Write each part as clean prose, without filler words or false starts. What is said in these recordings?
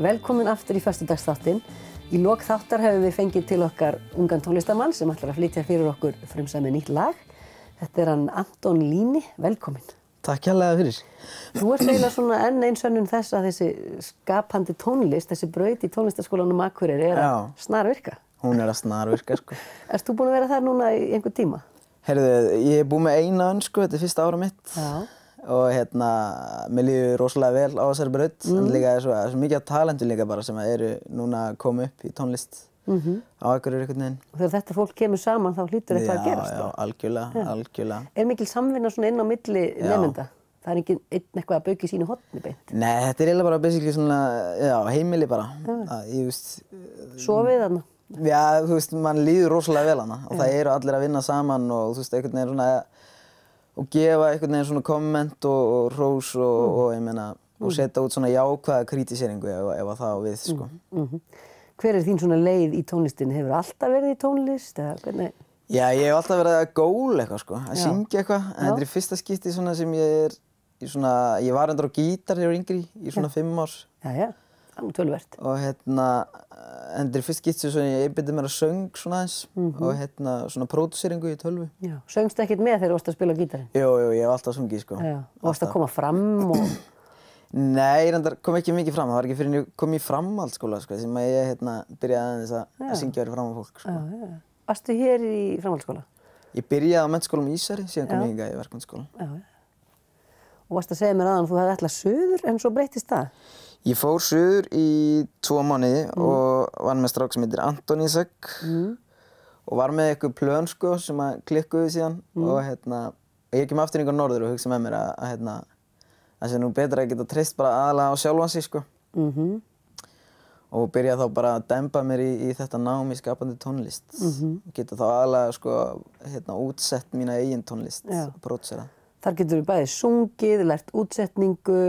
Velkomin aftur í föstudagsþáttinn. Í lok þáttar hefum við fengið til okkar ungan tónlistarmann sem ætlar að flytja fyrir okkur frumsamið nýtt lag. Þetta hann Anton Lyni. Velkomin. Takk hérlega fyrir. Þú ert eiginlega svona enn ein sönnun þess að þessi skapandi tónlist, þessi braut í tónlistarskólanum Akureyri að snarvirka. Hún að snarvirka, sko. Ert þú búin að vera þar núna í einhver tíma? Heyrðu, ég búin með eina önn, sko, þetta fyrsta ára mitt. Já. Og mér líður rosalega vel á þessari braut, en líka svo mikið af talentum líka bara sem eru núna að koma upp í tónlist á Akureyri einhvern veginn. Og þegar þetta fólk kemur saman þá hlýtur eitthvað að gerast. Já, algjörlega. Er mikil samvinna svona inn á milli nemenda? Það er ekki einn eitthvað að bauka í sínu horni beint? Nei, þetta er eiginlega bara basically svona, heimili bara. Sofið þarna? Já, þú veist, mann líður rosalega vel hana og það eru allir að vinna saman og þú veist, einhvern veginn svona og gefa einhvern veginn svona komment og hrós og ég meina og setja út svona jákvæða kritiseringu ef það á við, sko. Hver er þín svona leið í tónlistinni? Hefur alltaf verið í tónlist eða hvernig? Já, ég hef alltaf verið að góla eitthvað, sko, að syngja eitthvað, en þetta er í fyrsta skipti svona sem ég var reyndar á gítar þegar ég var yngri í svona 5 ár. Já, það er töluvert. Og en þetta er fyrst skipti sem ég einbeiti mér að söng svona aðeins og svona pródúseringu í tölvu. Já. Söngstu ekkert með þegar þú varst að spila á gítarinn? Jú, ég hef alltaf sungið, sko. Já. Og varst að koma fram og... Nei, reyndar kom ekki mikið fram. Það var ekki fyrir en ég kom í framhaldsskóla, sko, sem ég byrjaði aðeins að syngja fyrir fram á fólk, sko. Já. Varstu hér í framhaldsskóla? Ég byrjaði á Menntaskólanum Ísari, síðan kom ég hingað í Verkmenntaskólann. Já. Og varst að segja mér áðan að þú hefði ætlað suður en svo breyttist það? Ég fór suður í 2 mánuði og var með strák sem heitir Anton Ísak og var með eitthvað plön, sko, sem að klikkuðu síðan og ég kem aftur yngur norður og hugsa með mér að það sé nú betra að geta treyst bara aðalega á sjálfan sig, sko. Og byrja þá bara að demba mér í þetta nám í skapandi tónlist. Geta þá aðalega, sko, útsett mína eigin tónlist og pródúsera. Þar getur við bæði sungið, lært útsetningu,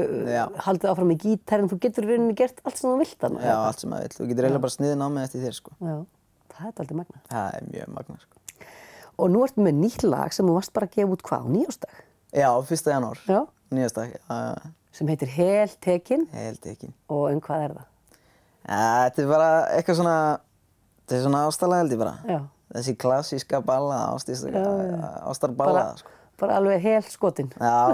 haldið áfram í gítarinn. Þú getur í rauninni gert allt sem þú vilt þarna. Já, allt sem þú vilt. Þú getur eiginlega bara sniðið námið eftir þér, sko. Já, það er dálítið magnað. Það er mjög magnað, sko. Og nú ertu með nýtt lag sem þú varst bara að gefa út hvað, á nýársdag? Já, 1. janúar. Já. Nýársdag. Sem heitir Heltekin. Heltekin. Og hvað er það? Þetta er bara eitthvað svona, þetta er svona ástarlag held ég bara. Já. Þessi klassíska ballada, ástarballada, sko. Bara alveg hel skotin. Já,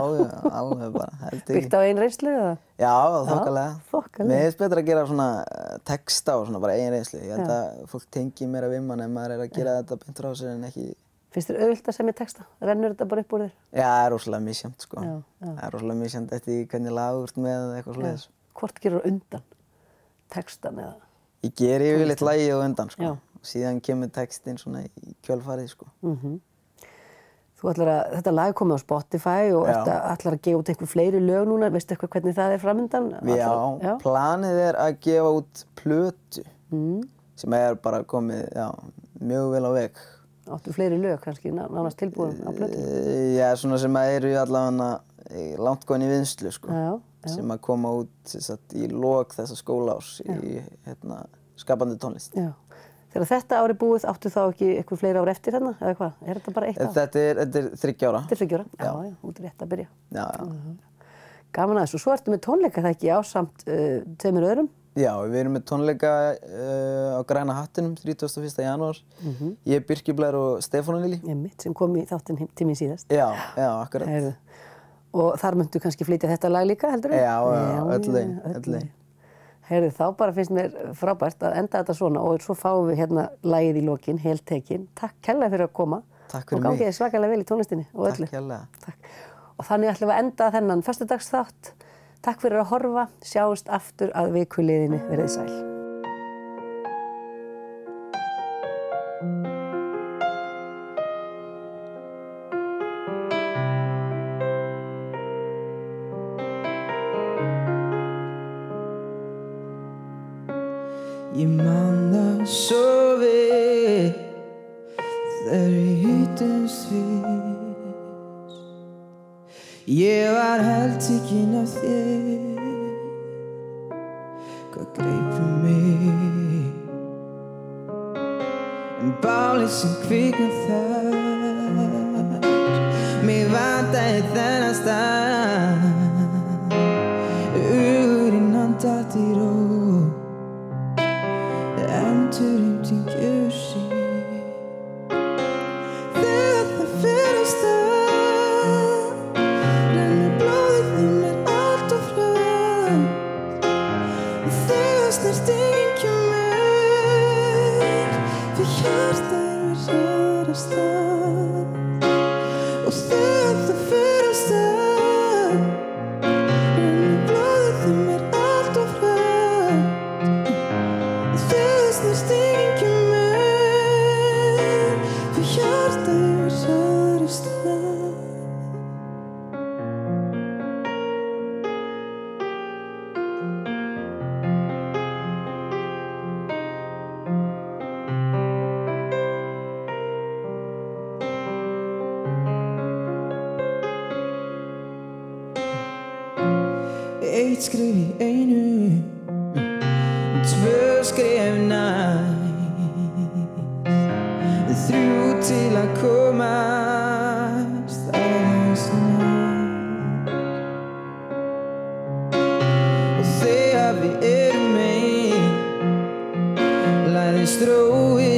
alveg bara. Byggt á eigin reynslu eða? Já, þokkalega. Mér finnst betra að gera svona texta og svona bara eigin reynslu. Ég held að fólk tengi meira við mann ef maður er að gera þetta beint frá sér en ekki... Finnst þér auðvelt að semja texta? Rennur þetta bara upp úr þér? Já, það er rosalega misjafnt, sko. Það er rosalega misjafnt eftir því hvernig lag þú ert með eða eitthvað svoleiðis. Hvort gerur þú undan? Textan eða? Ég geri yfirleitt lagið á undan, sko. Síðan kemur textinn svona í kjölfarið, sko. Þetta lag er komið á Spotify og ætlar að gefa út einhver fleiri lög núna. Veistu eitthvað hvernig það er framundan? Já, planið er að gefa út plötu sem er bara komið mjög vel á veg. Áttu fleiri lög kannski, nánast tilbúin á plötu? Já, svona sem eru allavega langt góðin í vinnslu, sko. Sem að koma út í lok þessa skólaárs í skapandi tónlist. Já. Þegar þetta ár er búið, áttu þá ekki eitthvað fleiri ár eftir hérna, eða hvað? Er þetta bara 1 ár? Þetta er 3 ára. Þetta er 3 ára? Já, út rétt að byrja. Já. Gaman aðeins. Og svo ertu með tónleika, það ekki, ásamt 2 öðrum? Já, við erum með tónleika á Græna hattinum 31. janúar. Ég, Birkir Blær og Stefán Lilji. Einmitt, sem kom í þáttinn til mín síðast. Já, akkurat. Og þar muntu kannski flytja þetta lag líka, heldur þú? Já, öll veginn. Heyrðu, þá bara finnst mér frábært að enda þetta svona og svo fáum við hérna lagið í lokin, Heltekin. Takk kærlega fyrir að koma. Takk fyrir mig. Og gangi þér svakalega vel í tónlistinni og öllu. Takk kærlega. Takk. Og þannig ætlum við að enda þennan föstudagsþátt. Takk fyrir að horfa. Sjáumst aftur að viku liðinni. Verið sæl. Ég man það svo vel þegar við hittumst fyrst. Ég var heltekin af þér, hvað greip mig. En bálið sem kviknar þar landa í þennan stað Hugurinn hann datt í ró Endurheimting gjör sig Þegar það fer af stað Rennur blóðið í mér allt of hratt Og þegar snertingin kemur Fyrir hjartað í mér hraðar af stað Og þegar það fer af stað Rennur blóðið í mér allt of hratt Og þegar snertingin kemur Fyrir hjartað í mér hraðar af stað Eitt skref í einu Tvö skref næst Þrjú til að komast aðeins nær Og þegar við erum ein Læðist róið